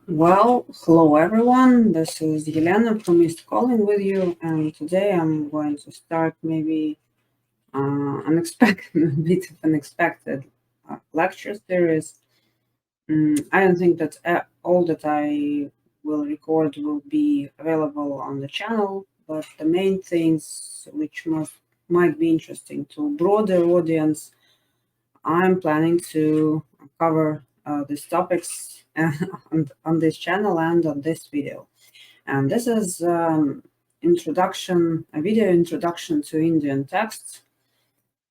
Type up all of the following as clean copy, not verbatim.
Well, hello everyone. This is Elena from East Calling with you, and today I'm going to start maybe unexpected, a bit of unexpected lecture series. I don't think that all that I will record will be available on the channel, but the main things which might be interesting to a broader audience, I'm planning to cover these topics on this channel and on this video. And this is a video introduction to Indian texts.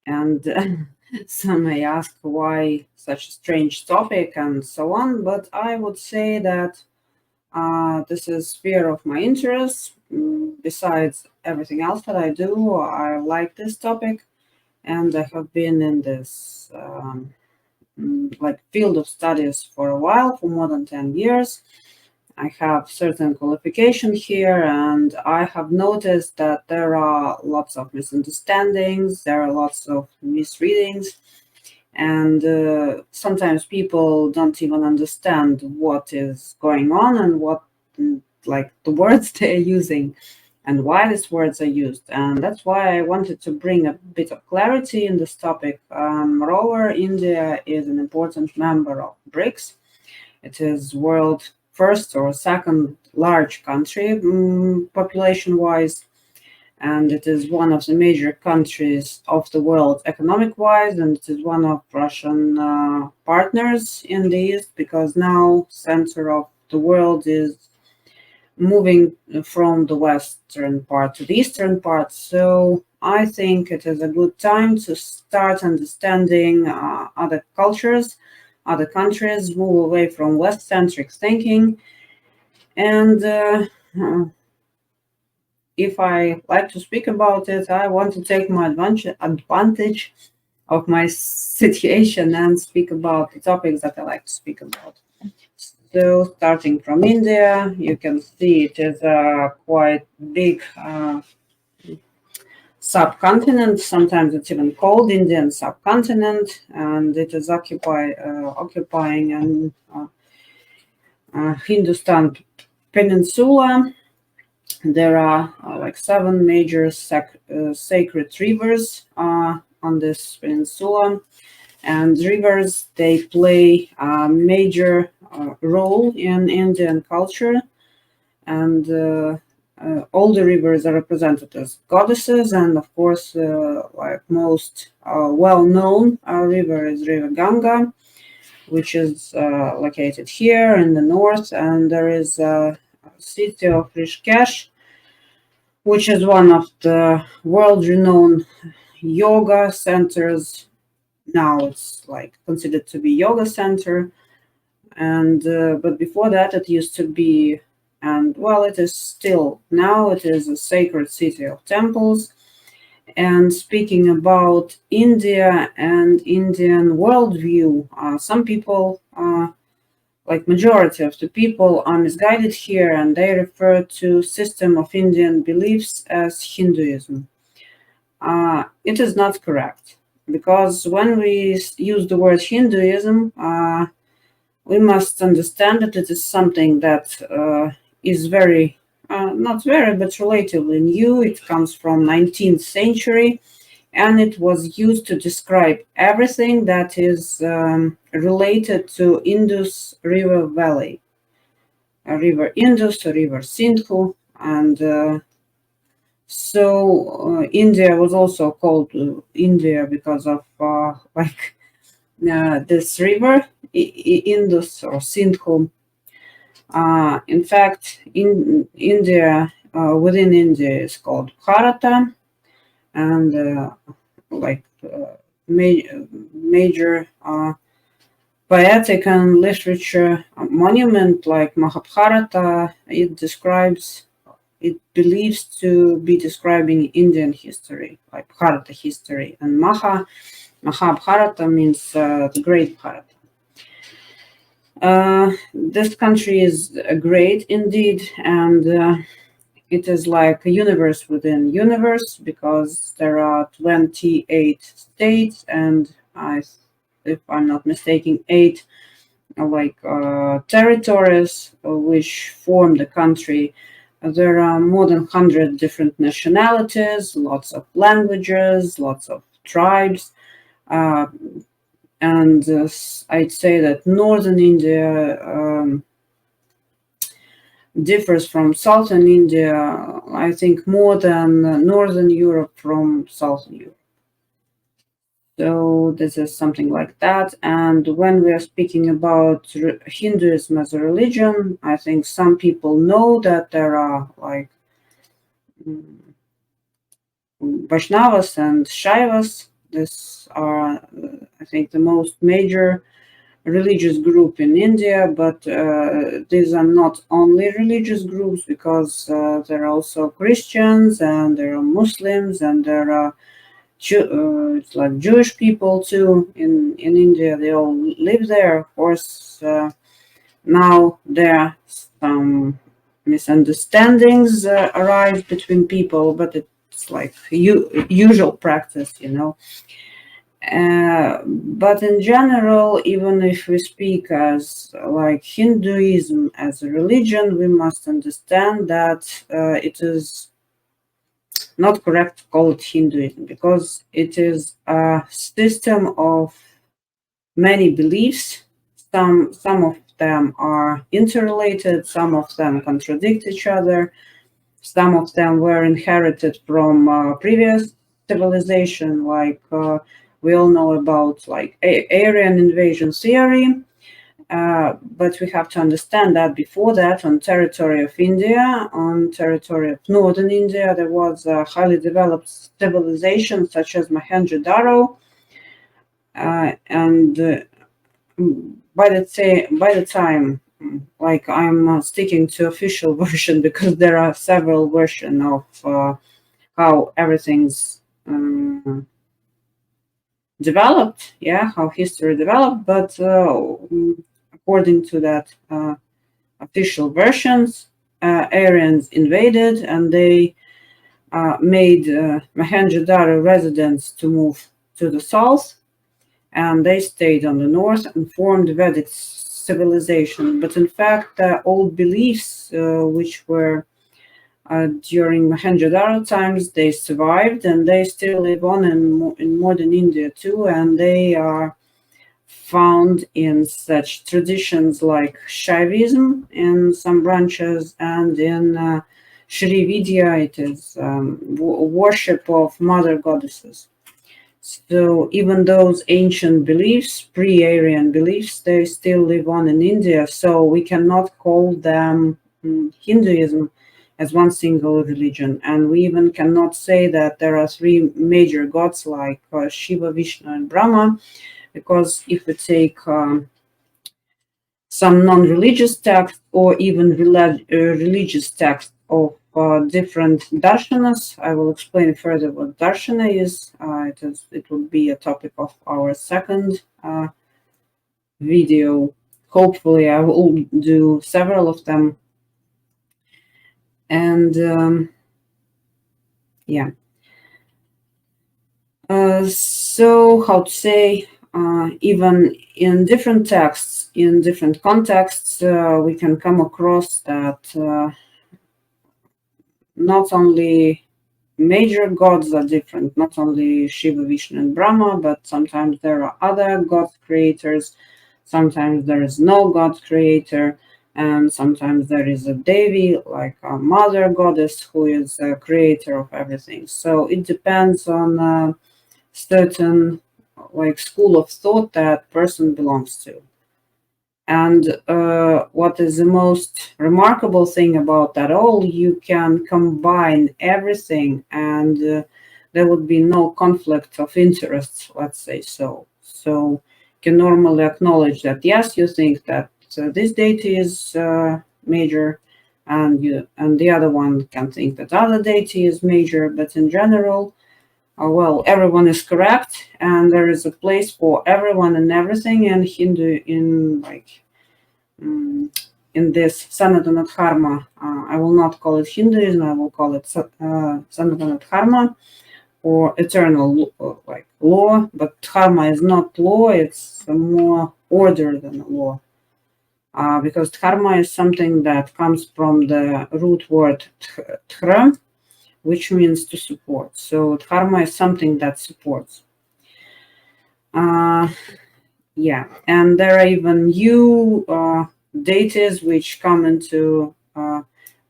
And some may ask why such a strange topic and so on, but I would say that this is sphere of my interest. Besides everything else that I do, I like this topic, and I have been in this like field of studies for a while, for more than 10 years. I have certain qualification here, and I have noticed that there are lots of misunderstandings, there are lots of misreadings, and sometimes people don't even understand what is going on and what, like, the words they're using and why these words are used. And that's why I wanted to bring a bit of clarity in this topic. Moreover, India is an important member of BRICS. It is world first or second large country population-wise, and it is one of the major countries of the world economic-wise, and it is one of Russian partners in the East, because now center of the world is moving from the western part to the eastern part. So I think it is a good time to start understanding other cultures, other countries, move away from West-centric thinking. And if I like to speak about it, I want to take my advantage of my situation and speak about the topics that I like to speak about. So starting from India, you can see it is a quite big subcontinent. Sometimes it's even called Indian subcontinent, and it is occupying an Hindustan peninsula. There are like 7 major sacred rivers on this peninsula, and rivers, they play a major role in Indian culture, and all the rivers are represented as goddesses, and of course, like most well-known river is River Ganga, which is located here in the north, and there is a city of Rishikesh, which is one of the world-renowned yoga centers. Now it's like considered to be yoga center, and but before that it used to be, and well, it is still now, it is a sacred city of temples. And speaking about India and Indian worldview, some people, like majority of the people, are misguided here, and they refer to system of Indian beliefs as Hinduism. It is not correct, because when we use the word Hinduism, we must understand that it is something that is very, not very, but relatively new. It comes from 19th century, and it was used to describe everything that is related to Indus River Valley, River Indus, River Sindhu, and so India was also called India because of like this river, Indus or Sindhu. In fact, in India, within India, is called Bharata, and like major poetic and literature monument like Mahabharata, it believes to be describing Indian history, like Bharata history, and Mahabharata means the Great Bharata. This country is great indeed, and it is like a universe within universe, because there are 28 states, and if I'm not mistaken, 8 territories which form the country. There are more than 100 different nationalities, lots of languages, lots of tribes. And I'd say that northern India differs from southern India, I think, more than northern Europe from southern Europe. So this is something like that. And when we are speaking about Hinduism as a religion, I think some people know that there are Vaishnavas and Shaivas. These are, I think, the most major religious group in India, but these are not only religious groups, because there are also Christians and there are Muslims and there are it's like Jewish people too in India. They all live there. Of course, now there are some misunderstandings arise between people, but it's like usual practice, but in general, even if we speak as like Hinduism as a religion, we must understand that it is not correct to call it Hinduism, because it is a system of many beliefs. Some of them are interrelated, some of them contradict each other, some of them were inherited from previous civilization, like we all know about like Aryan invasion theory. But we have to understand that before that, on territory of India, on territory of northern India, there was a highly developed civilization such as Mohenjo-daro, and by the time, like I'm sticking to official version, because there are several versions of how everything's developed, how history developed, but according to that official versions, Aryans invaded and they made Mohenjo-daro residents to move to the south, and they stayed on the north and formed Vedic civilization. But in fact, old beliefs which were during Mohenjo-daro times, they survived and they still live on in modern India too, and they are found in such traditions like Shaivism in some branches, and in Shri Vidya, it is worship of mother goddesses. So even those ancient beliefs, pre-Aryan beliefs, they still live on in India. So we cannot call them Hinduism as one single religion. And we even cannot say that there are three major gods like Shiva, Vishnu, and Brahma, because if we take some non-religious text or even religious text of different darshanas. I will explain further what darshana is. It will be a topic of our second video. Hopefully, I will do several of them. And so how to say, even in different texts, in different contexts, we can come across that not only major gods are different, not only Shiva, Vishnu, and Brahma, but sometimes there are other god creators, sometimes there is no god creator, and sometimes there is a Devi, like a mother goddess, who is a creator of everything. So it depends on certain like school of thought that person belongs to. And what is the most remarkable thing about that all, you can combine everything and there would be no conflict of interests, let's say so. So you can normally acknowledge that, yes, you think that this deity is major, and the other one can think that other deity is major, but in general, well, everyone is correct, and there is a place for everyone and everything. And Hindu in this Sanatana Dharma, I will not call it Hinduism, I will call it Sanatana Dharma, or eternal law. But dharma is not law; it's more order than a law. because dharma is something that comes from the root word dhra, which means to support. So dharma is something that supports. Yeah, and there are even new deities which come into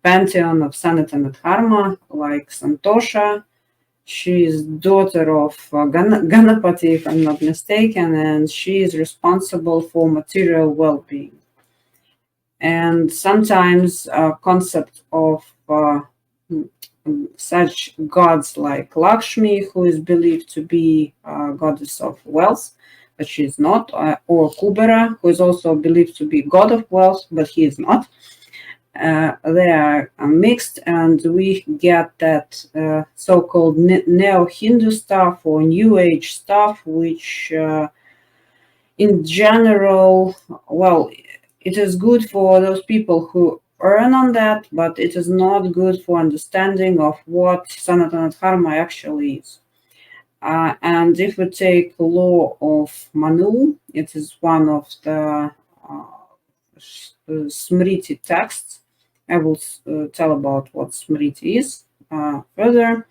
pantheon of Sanatana Dharma, like Santosha. She is daughter of Ganapati, if I'm not mistaken, and she is responsible for material well-being. And sometimes concept of such gods like Lakshmi, who is believed to be goddess of wealth, but she is not, or Kubera, who is also believed to be god of wealth, but he is not. They are mixed, and we get that so-called neo-Hindu stuff or New Age stuff, which in general, well, it is good for those people who earn on that, but it is not good for understanding of what Sanatana Dharma actually is. And if we take law of Manu, it is one of the Smriti texts. I will tell about what Smriti is further.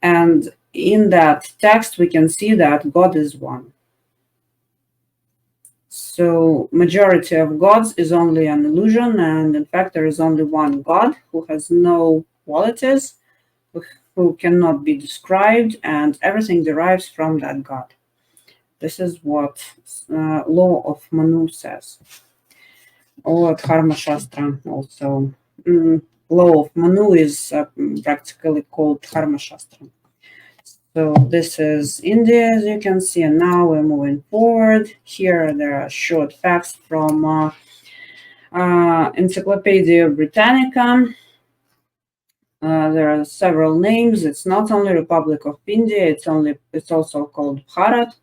And in that text, we can see that God is one. So majority of gods is only an illusion, and in fact there is only one God who has no qualities, who cannot be described, and everything derives from that God. This is what law of Manu says, or Dharma Shastra also. Law of Manu is practically called Dharma Shastra. So this is India, as you can see, and now we're moving forward. Here there are short facts from Encyclopedia Britannica. There are several names. It's not only Republic of India, it's also called Bharat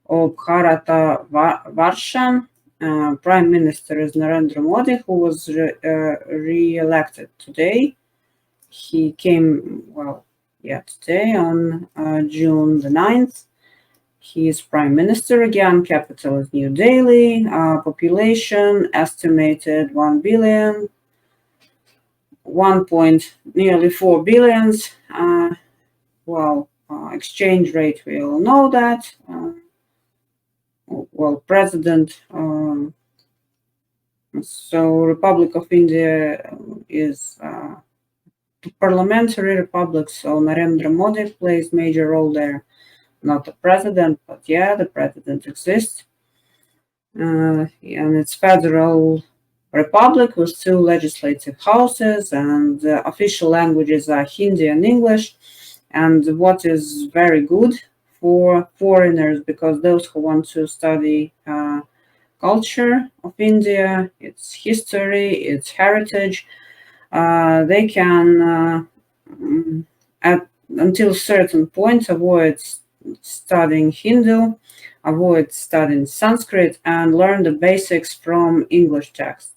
or Bharata Varsha. Prime Minister is Narendra Modi, who was re-elected today. He came, today on June the 9th. He is Prime Minister again. Capital is New Delhi. Population estimated 1 billion. Nearly 4 billions. Exchange rate, we all know that. President. So Republic of India is parliamentary republic, so Narendra Modi plays major role there. Not the president, but yeah, the president exists. And it's federal republic with 2 legislative houses, and official languages are Hindi and English. And what is very good for foreigners, because those who want to study culture of India, its history, its heritage, they can, until a certain point, avoid studying Hindu, avoid studying Sanskrit, and learn the basics from English texts.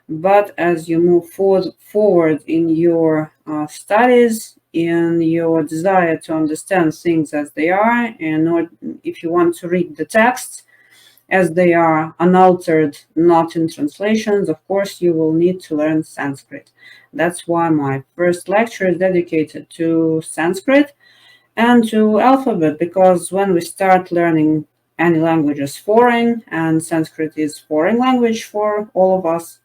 But as you move forward in your studies, in your desire to understand things as they are, and if you want to read the texts as they are, unaltered, not in translations, of course, you will need to learn Sanskrit. That's why my first lecture is dedicated to Sanskrit and to alphabet, because when we start learning any language as foreign, and Sanskrit is foreign language for all of us,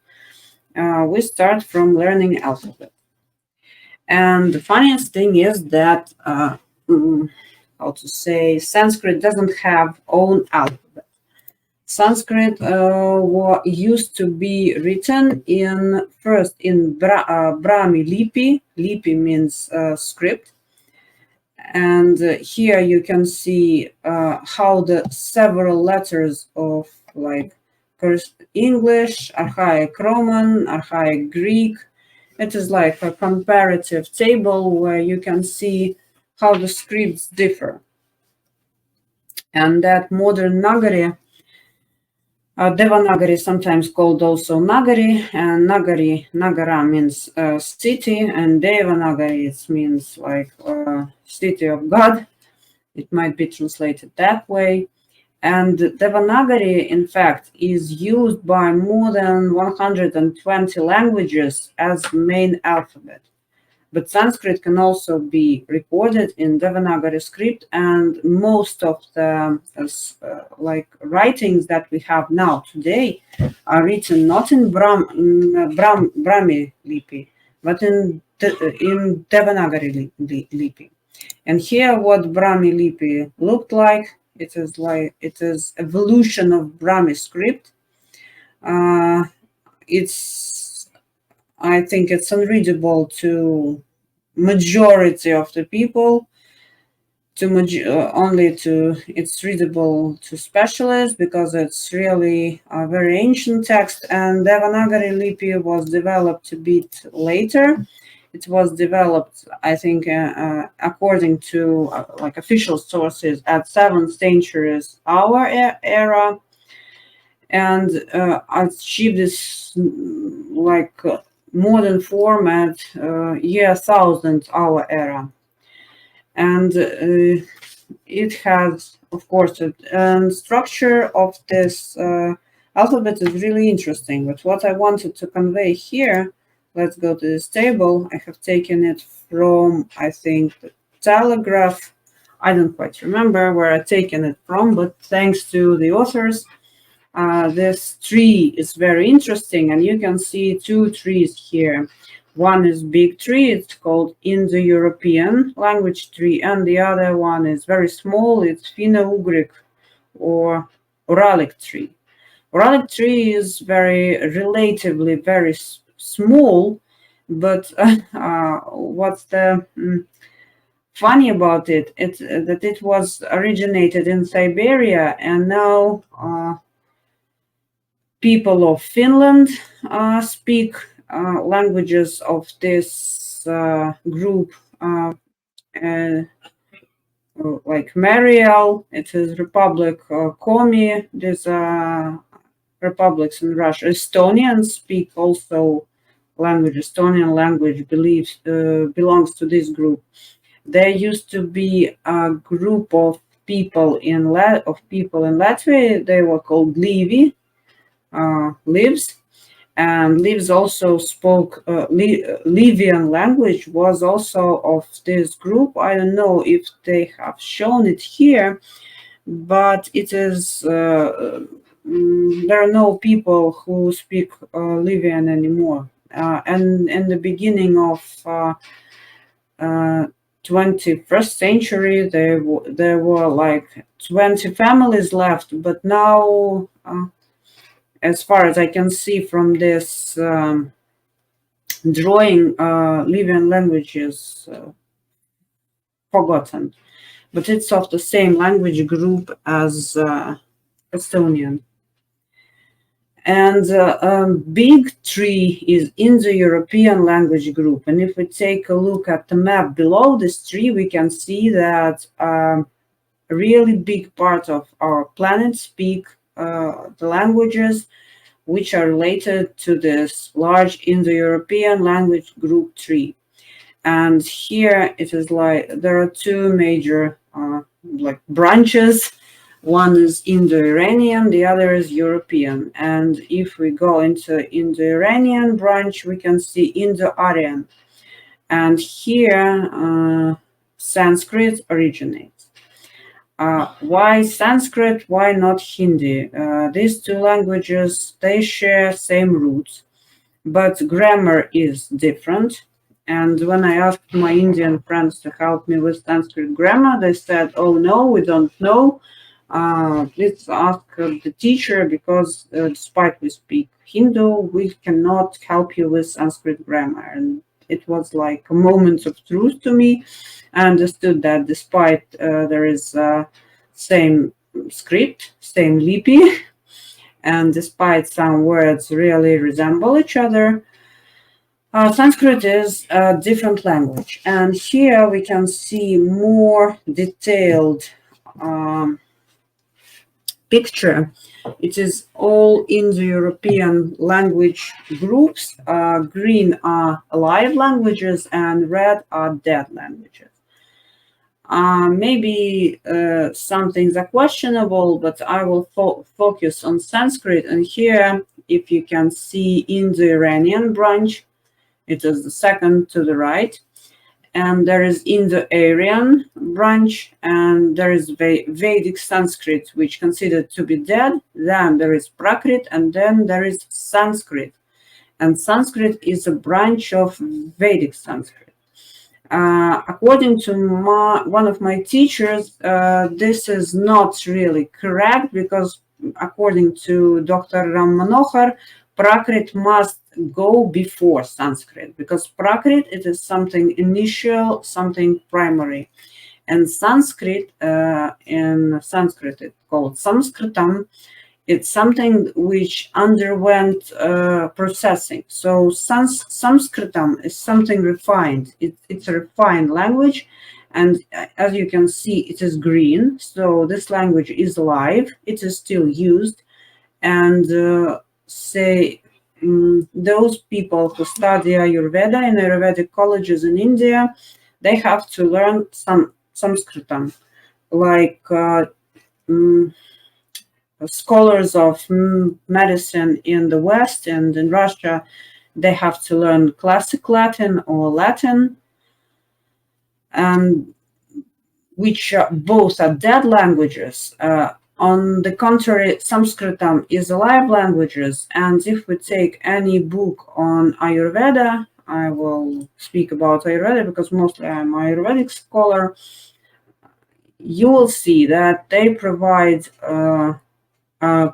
we start from learning alphabet. And the funniest thing is that, Sanskrit doesn't have own alphabet. Sanskrit used to be written first in Brahmi Lipi. Lipi means script. And here you can see how the several letters of English, Archaic Roman, Archaic Greek. It is like a comparative table where you can see how the scripts differ. And that modern Nagari, Devanagari, sometimes called also Nagari, and Nagara means city, and Devanagari it means like city of God. It might be translated that way. And Devanagari, in fact, is used by more than 120 languages as main alphabet. But Sanskrit can also be recorded in Devanagari script, and most of the writings that we have now today are written not in Brahmi Lipi, but in Devanagari Lipi. And here, what Brahmi Lipi looked like, it is evolution of Brahmi script. I think it's unreadable to majority of the people. It's readable to specialists because it's really a very ancient text. And Devanagari Lipi was developed a bit later. It was developed, I think, according to official sources at 7th centuries our era, and achieved this modern format year 1000 our era. And it has, of course, a structure of this alphabet is really interesting. But what I wanted to convey here, let's go to this table. I have taken it from, I think, the Telegraph. I don't quite remember where I've taken it from, but thanks to the authors, this tree is very interesting, and you can see two trees here. One is big tree, it's called Indo-European language tree, and the other one is very small, it's Finno-Ugric or Uralic tree. Uralic tree is relatively very small, but what's the funny about it? It's that it was originated in Siberia, and now people of Finland speak languages of this group, like Mariel. It is Republic Komi. There's republics in Russia. Estonians speak also language. Estonian language belongs to this group. There used to be a group of people in Latvia. They were called Livi. Lives, and Lives also spoke Livian language, was also of this group. I don't know if they have shown it here, but it is there are no people who speak Livian anymore. And in the beginning of 21st century, there were like 20 families left, but now as far as I can see from this drawing, Livian language is forgotten, but it's of the same language group as Estonian. And big tree is in the European language group. And if we take a look at the map below this tree, we can see that a really big part of our planet speak the languages which are related to this large Indo-European language group tree. And here it is like there are two major branches. One is Indo-Iranian, the other is European. And if we go into Indo-Iranian branch, we can see Indo-Aryan. And here Sanskrit originates. Why Sanskrit? Why not Hindi? These two languages, they share same roots, but grammar is different. And when I asked my Indian friends to help me with Sanskrit grammar, they said, "Oh no, we don't know. Please ask the teacher, because despite we speak Hindu, we cannot help you with Sanskrit grammar." And it was like a moment of truth to me. I understood that despite there is same script, same lipi, and despite some words really resemble each other, Sanskrit is a different language. And here we can see more detailed picture. It is all Indo-European language groups. Green are alive languages and red are dead languages. Maybe some things are questionable, but I will focus on Sanskrit. And here, if you can see Indo-Iranian branch, it is the second to the right. And there is Indo-Aryan branch, and there is Vedic Sanskrit, which considered to be dead. Then there is Prakrit, and then there is Sanskrit. And Sanskrit is a branch of Vedic Sanskrit. According to one of my teachers, this is not really correct, because according to Dr. Ram Manohar, Prakrit must go before Sanskrit, because Prakrit, it is something initial, something primary. And Sanskrit, in Sanskrit, it's called Sanskritam. It's something which underwent processing. So Sanskritam is something refined. It's a refined language. And as you can see, it is green. So this language is alive. It is still used. And those people who study Ayurveda in Ayurvedic colleges in India, they have to learn some Sanskritam, like scholars of medicine in the West and in Russia, they have to learn classic Latin or Latin, and which both are dead languages. On the contrary, Sanskritam is alive languages, and if we take any book on Ayurveda, I will speak about Ayurveda because mostly I'm an Ayurvedic scholar, you will see that they provide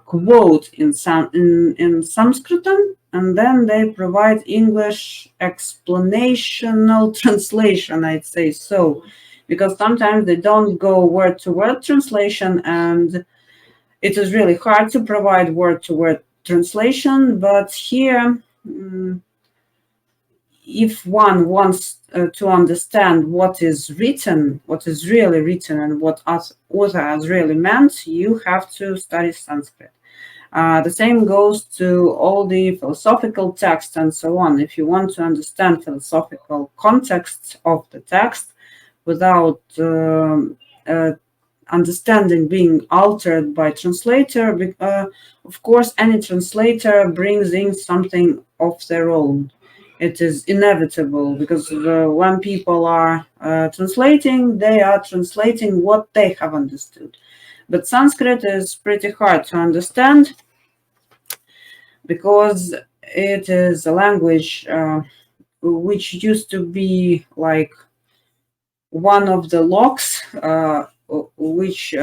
quote in Sanskritam, and then they provide English explanational translation, I'd say so, because sometimes they don't go word-to-word translation, and it is really hard to provide word-to-word translation. But here, if one wants to understand what is written, what is really written, and what author has really meant, you have to study Sanskrit. The same goes to all the philosophical texts and so on. If you want to understand philosophical context of the text without understanding being altered by translator, of course, any translator brings in something of their own. It is inevitable, because when people are translating, they are translating what they have understood. But Sanskrit is pretty hard to understand because it is a language which used to be like one of the locks which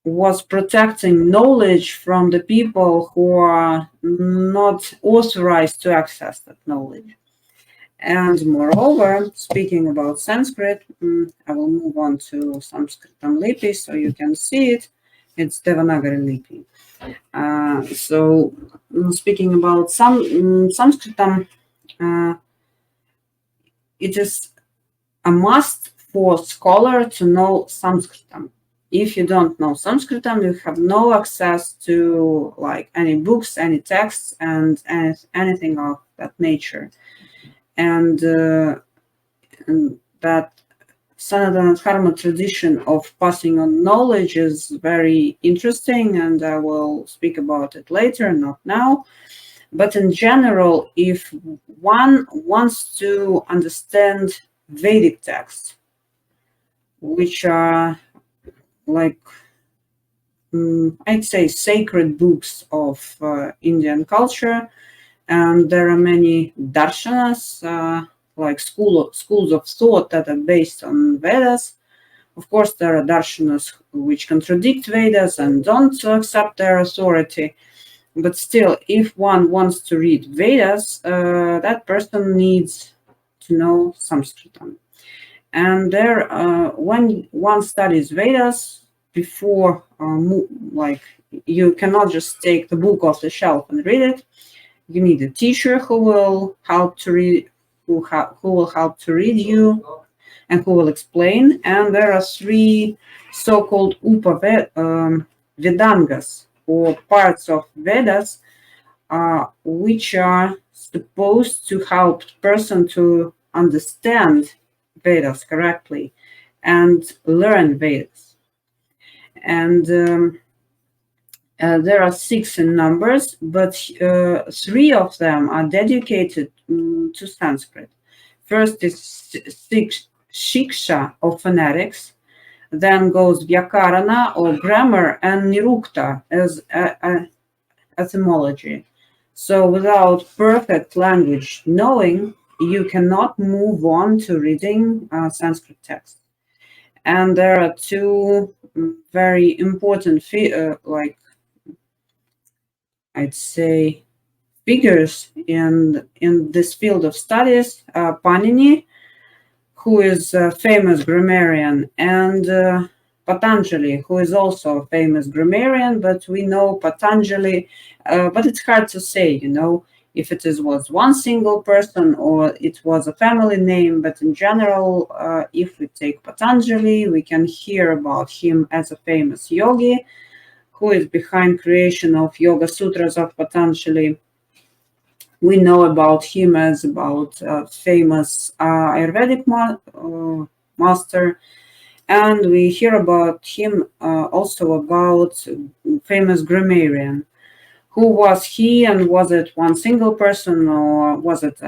was protecting knowledge from the people who are not authorized to access that knowledge. And moreover, speaking about Sanskrit, I will move on to Sanskritam Lipi so you can see it. It's Devanagari Lipi. So speaking about Sanskritam, it is a must for scholar to know Sanskritam. If you don't know Sanskritam, you have no access to like any books, any texts, and anything of that nature. And that Sanatana Dharma tradition of passing on knowledge is very interesting, and I will speak about it later, not now. But in general, if one wants to understand Vedic texts, which are like, I'd say, sacred books of Indian culture, and there are many darshanas, like schools of thought that are based on Vedas. Of course, there are darshanas which contradict Vedas and don't accept their authority. But still, if one wants to read Vedas, that person needs to know Sanskritam. And there, when one studies Vedas, before, like, you cannot just take the book off the shelf and read it. You need a teacher who will help to read, who will help to read you, and who will explain. And there are three so-called Vedangas, or parts of Vedas, which are supposed to help the person to understand Vedas correctly and learn Vedas. And there are 6 in numbers, but 3 of them are dedicated to Sanskrit. First is Shiksha, or phonetics, then goes Vyakarana, or grammar, and Nirukta as etymology. So without perfect language knowing, you cannot move on to reading Sanskrit text. And there are 2 very important, like I'd say, figures in this field of studies: Panini, who is a famous grammarian, and Patanjali, who is also a famous grammarian. But we know Patanjali, but it's hard to say, if it was one single person or it was a family name. But in general, if we take Patanjali, we can hear about him as a famous yogi who is behind creation of Yoga Sutras of Patanjali. We know about him as about famous Ayurvedic master, and we hear about him also about famous grammarian. Who was he, and was it one single person, or was it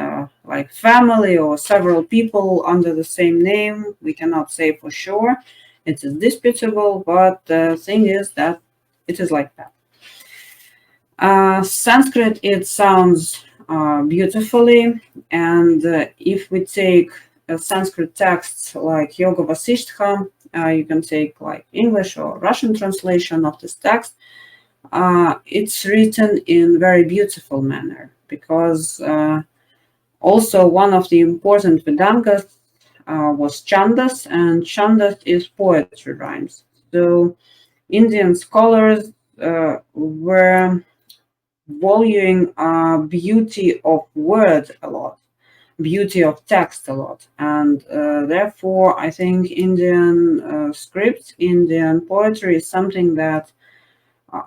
like family or several people under the same name? We cannot say for sure. It is disputable, but the thing is that it is like that. Sanskrit, it sounds beautifully, and if we take Sanskrit texts like Yoga Vasishtha, you can take like English or Russian translation of this text. It's written in very beautiful manner, because also one of the important Vedangas was Chandas, and Chandas is poetry rhymes. So Indian scholars were valuing beauty of word a lot, beauty of text a lot, and therefore I think Indian script, Indian poetry is something that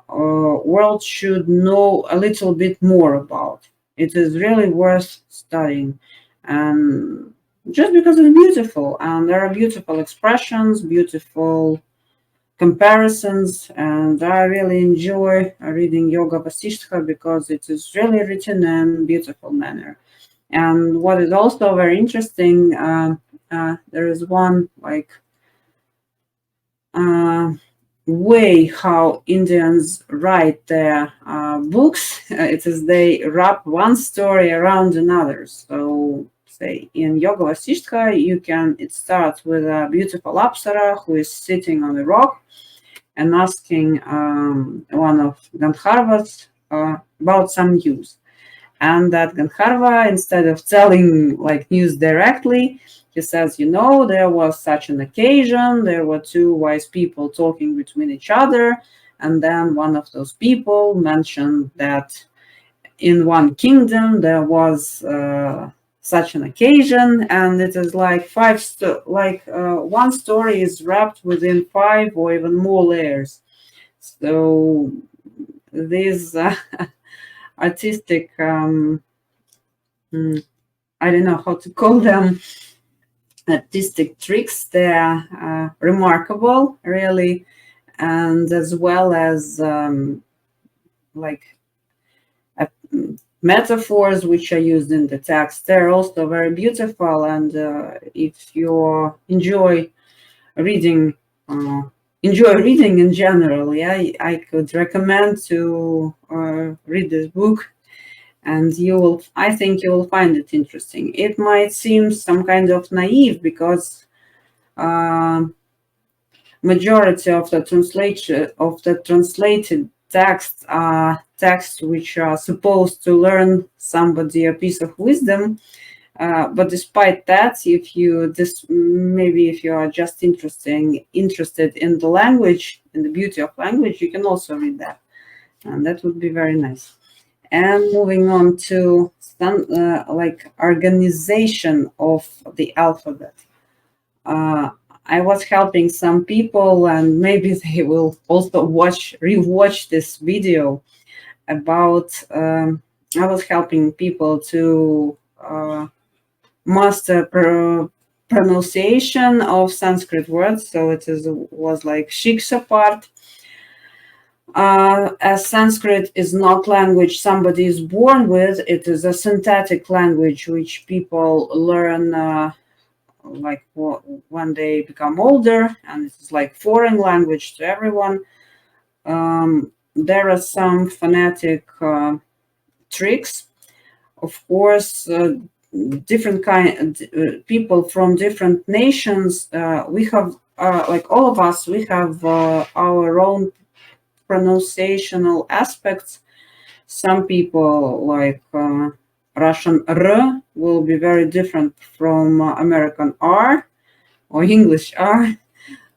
world should know a little bit more about. It is really worth studying, and just because it's beautiful, and there are beautiful expressions, beautiful comparisons, and I really enjoy reading Yoga Vasishtha because it is really written in a beautiful manner. And what is also very interesting, there is one like way how Indians write their books. It is they wrap one story around another. So say in Yoga Vasishtha, it starts with a beautiful Apsara who is sitting on a rock and asking one of Gandharvas about some news. And that Gandharva, instead of telling like news directly, he says, there was such an occasion, there were 2 wise people talking between each other, and then one of those people mentioned that in one kingdom there was such an occasion, and it is like one story is wrapped within 5 or even more layers. So these artistic, I don't know how to call them, artistic tricks, they're remarkable, really, and as well as like metaphors which are used in the text, they're also very beautiful. And if you enjoy reading in general, I could recommend to read this book, and I think you will find it interesting. It might seem some kind of naive, because majority of the translated texts are texts which are supposed to learn somebody a piece of wisdom. But despite that, if you are just interested in the language, in the beauty of language, you can also read that, and that would be very nice. And moving on to some organization of the alphabet. I was helping some people, and maybe they will also rewatch this video about. I was helping people to master pronunciation of Sanskrit words. So it was like shiksha part. As Sanskrit is not language somebody is born with, it is a synthetic language which people learn like when they become older, and it's like foreign language to everyone. There are some phonetic tricks. Of course, different people from different nations. We have like all of us. We have our own pronunciational aspects. Some people like Russian R will be very different from American R or English R.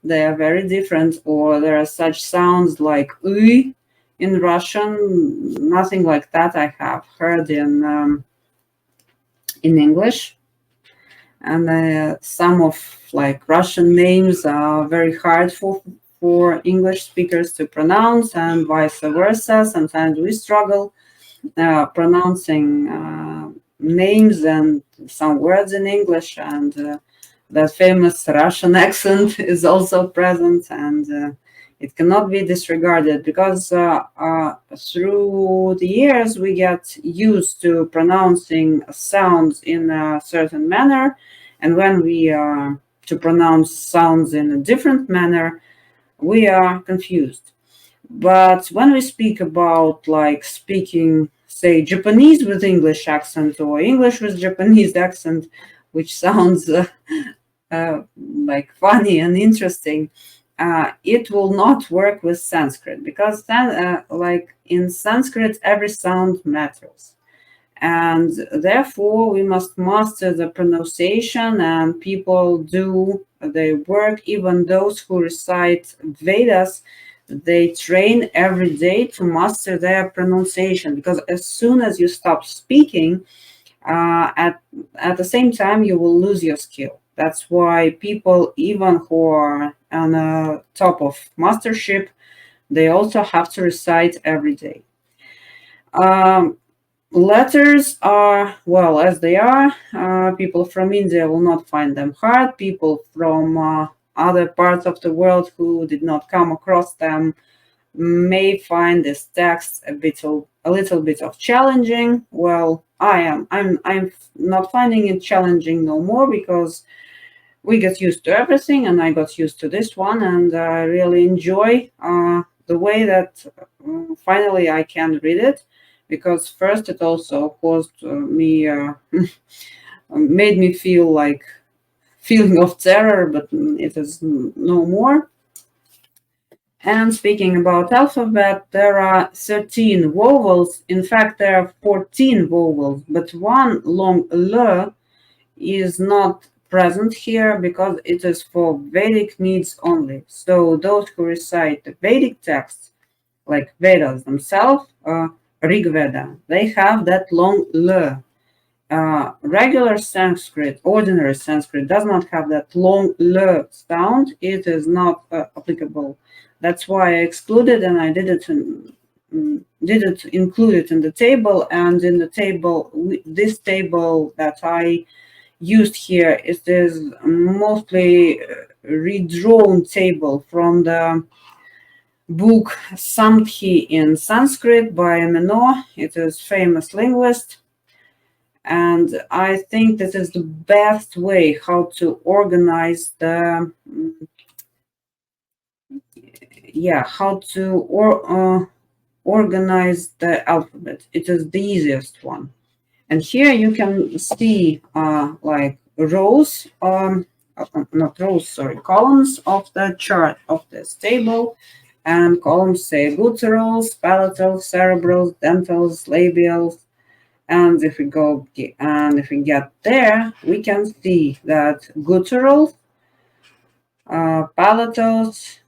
They are very different, or there are such sounds like "uy" in Russian. Nothing like that I have heard in English. And some of like Russian names are very hard for English speakers to pronounce, and vice versa. Sometimes we struggle pronouncing names and some words in English, and that famous Russian accent is also present, and it cannot be disregarded, because through the years we get used to pronouncing sounds in a certain manner, and when we to pronounce sounds in a different manner, we are confused. But when we speak about like speaking, say, Japanese with English accent or English with Japanese accent, which sounds like funny and interesting, it will not work with Sanskrit, because like in Sanskrit, every sound matters. And therefore, we must master the pronunciation, and people do their work, even those who recite Vedas, they train every day to master their pronunciation, because as soon as you stop speaking, at the same time, you will lose your skill. That's why people, even who are on the top of mastership, they also have to recite every day. Letters are, well, as they are. People from India will not find them hard. People from other parts of the world who did not come across them may find this text a little bit of challenging. Well, I'm not finding it challenging no more, because we get used to everything, and I got used to this one, and I really enjoy the way that finally I can read it, because first it also caused me made me feel like feeling of terror, but it is no more. And speaking about alphabet, there are 13 vowels. In fact, there are 14 vowels, but one long L is not present here because it is for Vedic needs only. So those who recite the Vedic texts, like Vedas themselves, Rig Veda, they have that long L. Regular Sanskrit, ordinary Sanskrit, does not have that long L sound. It is not applicable. That's why I excluded, and I didn't include it in the table. And in the table, this table that I used here is this mostly redrawn table from the book Samdhi in Sanskrit by Meno. It is famous linguist. And I think this is the best way how to organize the organize the alphabet. It is the easiest one. And here you can see like rows, not rows, sorry, columns of the chart of this table. And columns say gutturals, palatals, cerebrals, dentals, labials. And if we get there, we can see that guttural, palatals,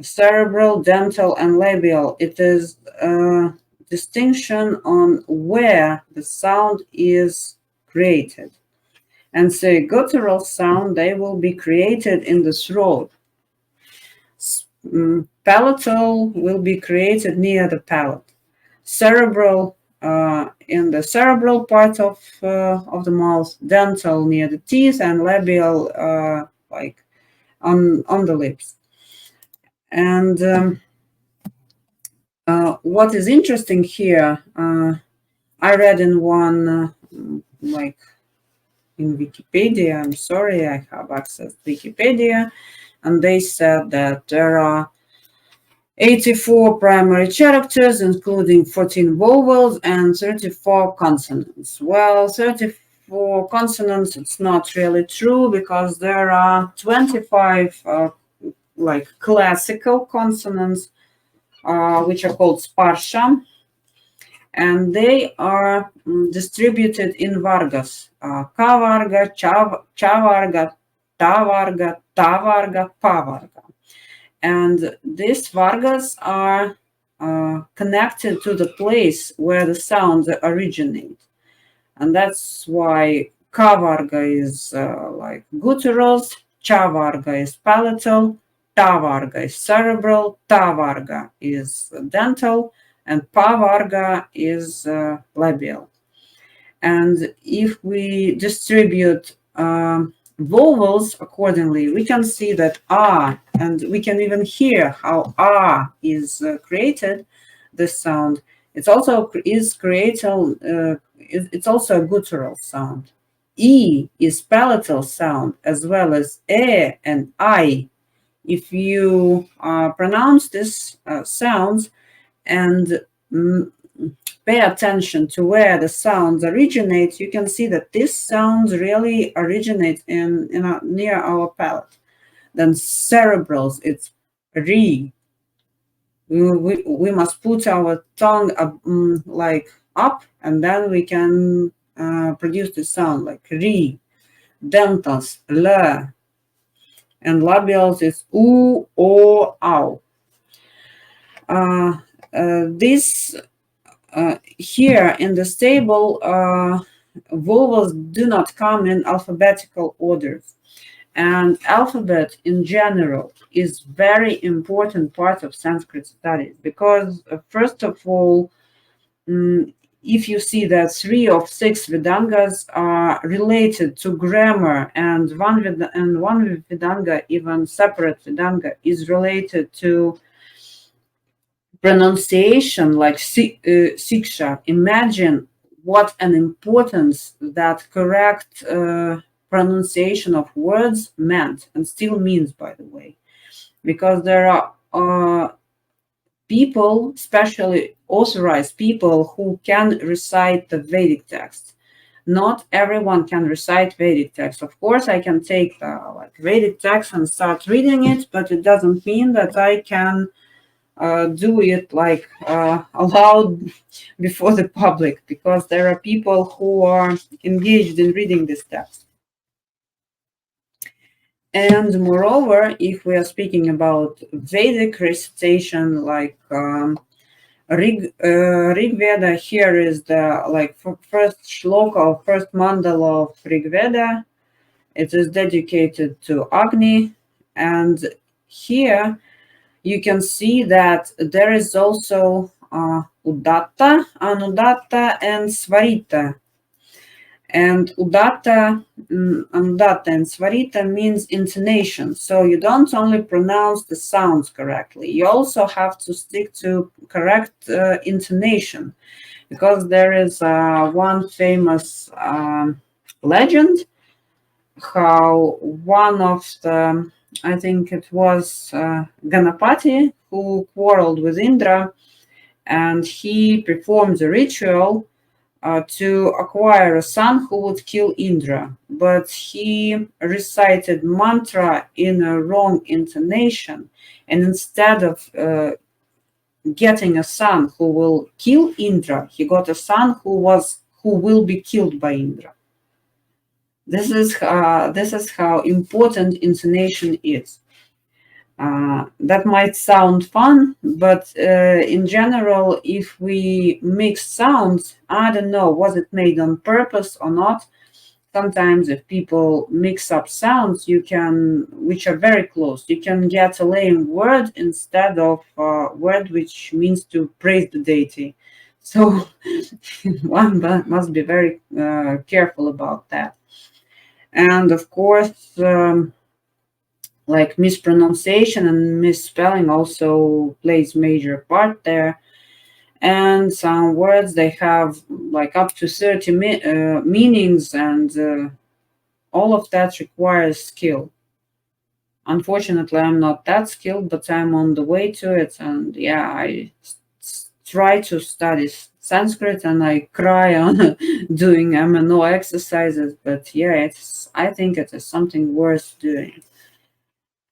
cerebral, dental, and labial, it is a distinction on where the sound is created. And say guttural sound, they will be created in the throat. Palatal will be created near the palate. Cerebral in the cerebral part of the mouth, dental near the teeth, and labial like on the lips. And what is interesting here, I read in one like in Wikipedia. I'm sorry, I have access to Wikipedia, and they said that there are 84 primary characters, including 14 vowels and 34 consonants. Well, 34 consonants, it's not really true, because there are 25 like classical consonants, which are called sparsha, and they are distributed in vargas: ka varga, cha varga, ta varga, ta varga, pa varga. And these vargas are connected to the place where the sounds originate. And that's why ka varga is like gutturals, cha varga is palatal, ta varga is cerebral, ta varga is dental, and pa varga is labial. And if we distribute vowels accordingly, we can see that ah, and we can even hear how ah is created, this sound. It's also is created, it's also a guttural sound. E is palatal sound, as well as e and I. If you pronounce these sounds and pay attention to where the sounds originate, you can see that these sounds really originate near our palate. Then cerebrals, it's re. We must put our tongue up, like up, and then we can produce the sound like re. Dentals, le. And labials is u, o, ow. This here in this table, vowels do not come in alphabetical order. And alphabet in general is very important part of Sanskrit studies, because first of all, if you see that 3 of 6 Vedangas are related to grammar, and one Vedanga, even separate Vedanga, is related to pronunciation, like siksha. Imagine what an importance that correct pronunciation of words meant, and still means, by the way, because there are people, especially authorized people, who can recite the Vedic text. Not everyone can recite Vedic text. Of course, I can take the Vedic text and start reading it, but it doesn't mean that I can do it aloud before the public, because there are people who are engaged in reading this text. And moreover, if we are speaking about Vedic recitation, like Rig Veda, here is the first shloka or first mandala of Rig Veda. It is dedicated to Agni, and here you can see that there is also Udatta, Anudatta, and Svarita. And Udatta and Svarita means intonation. So you don't only pronounce the sounds correctly, you also have to stick to correct intonation, because there is one famous legend how one of the, I think it was Ganapati, who quarreled with Indra, and he performed a ritual to acquire a son who would kill Indra. But he recited mantra in a wrong intonation, and instead of getting a son who will kill Indra, he got a son who will be killed by Indra. This is how important intonation is. That might sound fun, but in general, if we mix sounds, I don't know, was it made on purpose or not? Sometimes if people mix up sounds, which are very close, you can get a lame word instead of a word which means to praise the deity. So one must be very careful about that. And of course, like mispronunciation and misspelling also plays major part there. And some words, they have like up to 30 meanings, and all of that requires skill. Unfortunately, I'm not that skilled, but I'm on the way to it. And yeah, I try to study Sanskrit, and I cry on doing MNO exercises. But yeah, I think it is something worth doing.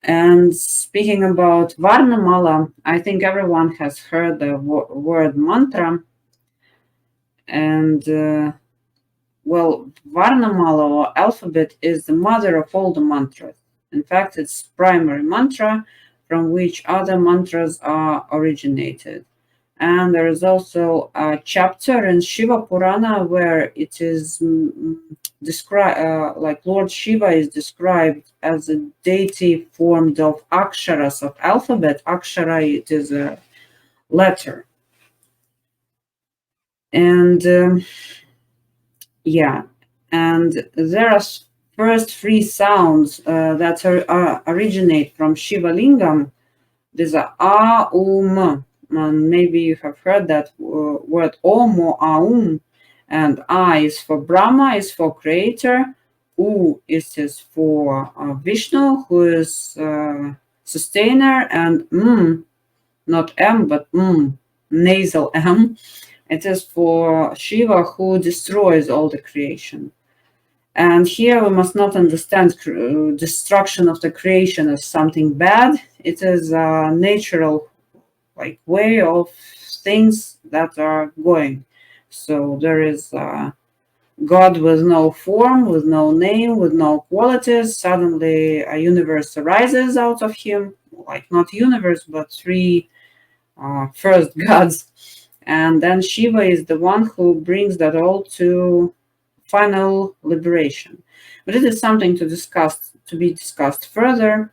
And speaking about Varnamala, I think everyone has heard the word mantra. And well, Varnamala or alphabet is the mother of all the mantras. In fact, it's primary mantra from which other mantras are originated. And there is also a chapter in Shiva Purana where it is described, like Lord Shiva is described as a deity formed of aksharas of alphabet. Akshara, it is a letter. And yeah, and there are first three sounds that originate from Shiva Lingam. These are A, Um, and maybe you have heard that word Om or Aum. And A is for Brahma, is for creator. U is for Vishnu, who is sustainer, and not M, but nasal M. It is for Shiva, who destroys all the creation. And here we must not understand destruction of the creation as something bad. It is a natural like way of things that are going. So there is God with no form, with no name, with no qualities. Suddenly a universe arises out of him, like not universe, but three first gods. And then Shiva is the one who brings that all to final liberation. But it is something to be discussed further.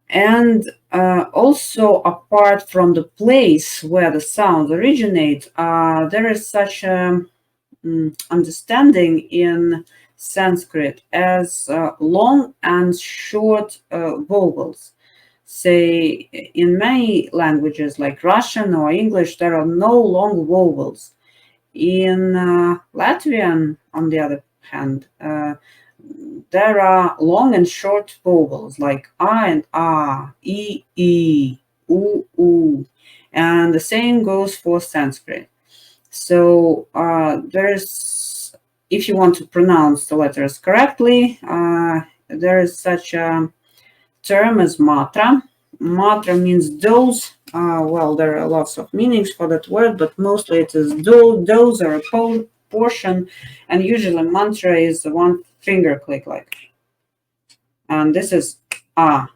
And also, apart from the place where the sounds originate, there is such a understanding in Sanskrit as long and short vowels. Say, in many languages like Russian or English, there are no long vowels. In Latvian, on the other hand, there are long and short vowels like A and A, E, E, U, U. And the same goes for Sanskrit. So there's, if you want to pronounce the letters correctly, there is such a term as matra. Matra means dose. Well, there are lots of meanings for that word, but mostly it is dose or a portion, and usually mantra is the one finger click like. And this is ah.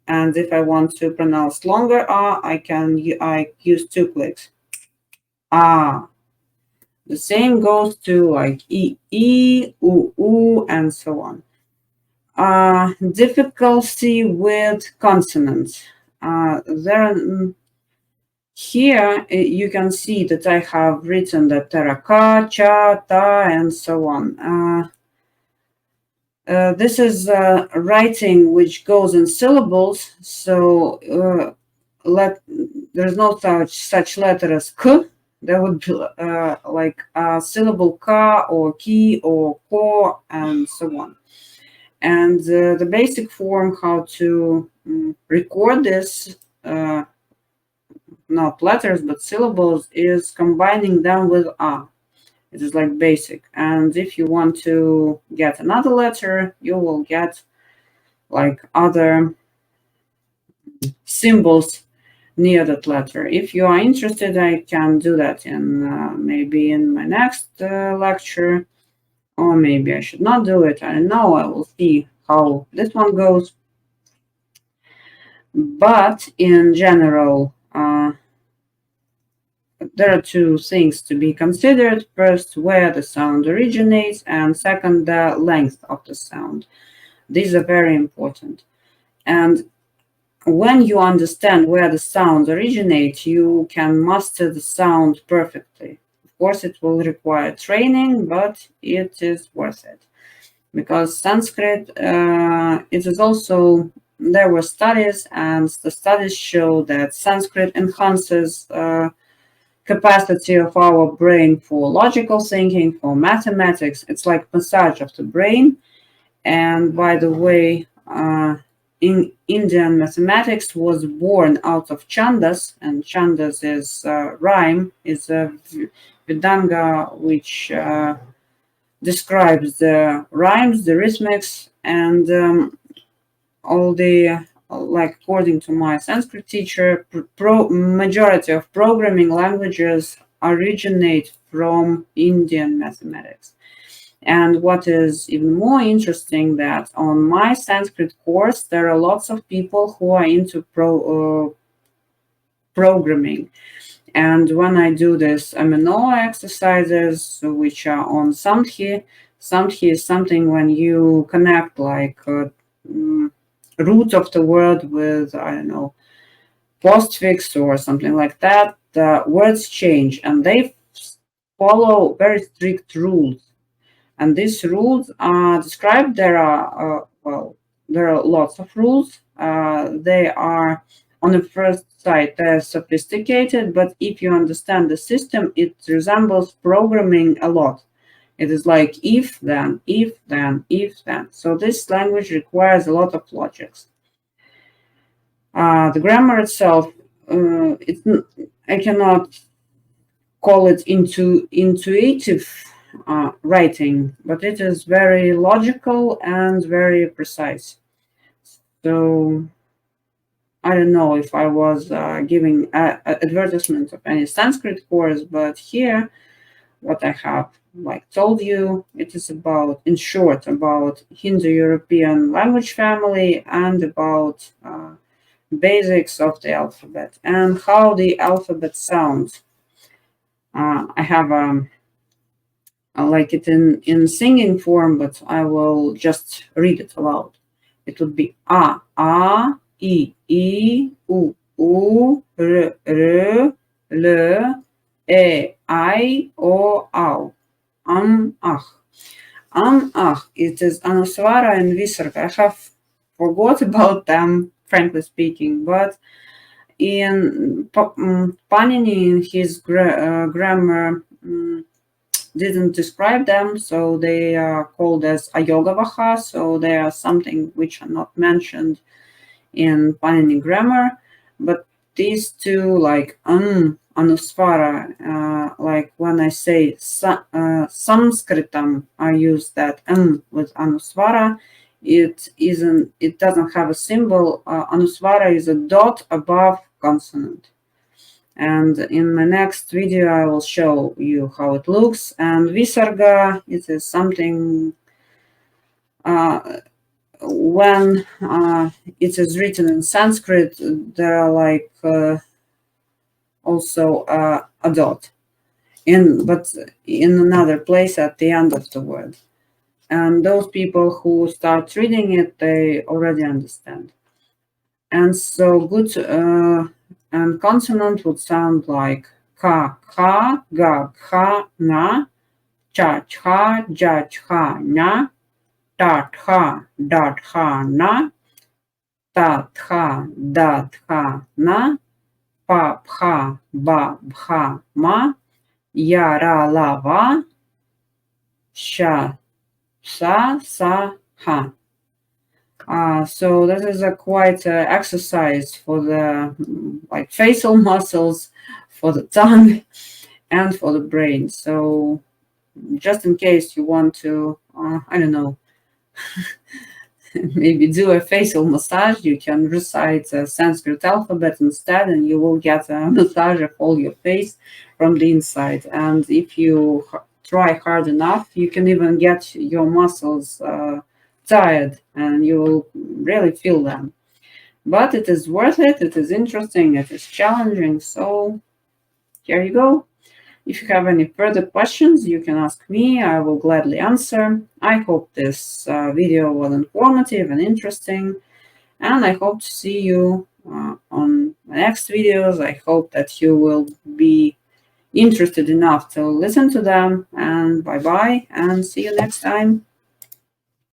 And if I want to pronounce longer ah, I use two clicks. Ah. The same goes to like e, u, u, and so on. Difficulty with consonants. Here you can see that I have written the teraka, cha, ta, and so on. This is writing which goes in syllables, so there's no such letter as k. There would be like a syllable ka or ki or ko and so on. And the basic form how to record this, not letters but syllables, is combining them with a. It is like basic. And if you want to get another letter, you will get like other symbols near that letter. If you are interested, I can do that in maybe in my next lecture, or maybe I should not do it. I don't know. I will see how this one goes. But in general, there are two things to be considered. First, where the sound originates, and second, the length of the sound. These are very important. And when you understand where the sounds originate, you can master the sound perfectly. Of course, it will require training, but it is worth it. Because Sanskrit, it is also, there were studies, and the studies show that Sanskrit enhances capacity of our brain for logical thinking, for mathematics. It's like massage of the brain. And by the way, in Indian mathematics was born out of chandas, and chandas is rhyme, is a Vedanga which describes the rhymes, the rhythmics, and all the, like according to my Sanskrit teacher, majority of programming languages originate from Indian mathematics. And what is even more interesting, that on my Sanskrit course, there are lots of people who are into programming. And when I do this MNO exercises, which are on Samhi, Samhi is something when you connect like root of the word with, I don't know, postfix or something like that, the words change and they follow very strict rules. And these rules are described. There are, there are lots of rules. They are, on the first sight, they're sophisticated, but if you understand the system, it resembles programming a lot. It is like if, then, if, then, if, then. So this language requires a lot of logics. The grammar itself, I cannot call it intuitive writing, but it is very logical and very precise. So I don't know if I was giving an advertisement of any Sanskrit course, but here, what I have like told you, it is about, in short, about Hindu-European language family and about basics of the alphabet and how the alphabet sounds. I have I like it in singing form, but I will just read it aloud. It would be A, I, U, R, L, I, O, Au. Ach. Ach. It is Anuswara and Visarga. I have forgot about them, frankly speaking, but in Panini, in his grammar, didn't describe them, so they are called as Ayogavaha, so they are something which are not mentioned in Panini grammar. But these two, like Anusvara, like when I say Sanskritam, I use that with Anusvara. It doesn't have a symbol. Anusvara is a dot above consonant. And in my next video, I will show you how it looks. And Visarga, it is something when it is written in Sanskrit, there are like also a dot, but in another place at the end of the word. And those people who start reading it, they already understand. And so good and consonant would sound like ka, kha, ga, kha, na, cha, cha, ja, cha, na, ta, tha, da, tha, na, ta, tha, da, tha, na, pa, pha, ba, bha, ma, ya, ra, la, va, sha, sa, ha. So this is a quite exercise for the like facial muscles, for the tongue, and for the brain. So just in case you want to, I don't know, maybe do a facial massage, you can recite a Sanskrit alphabet instead, and you will get a massage of all your face from the inside. And if you try hard enough, you can even get your muscles tired, and you will really feel them. But it is worth it. It is interesting. It is challenging. So here you go. If you have any further questions, you can ask me. I will gladly answer. I hope this video was informative and interesting, and I hope to see you on the next videos. I hope that you will be interested enough to listen to them. And bye bye, and see you next time.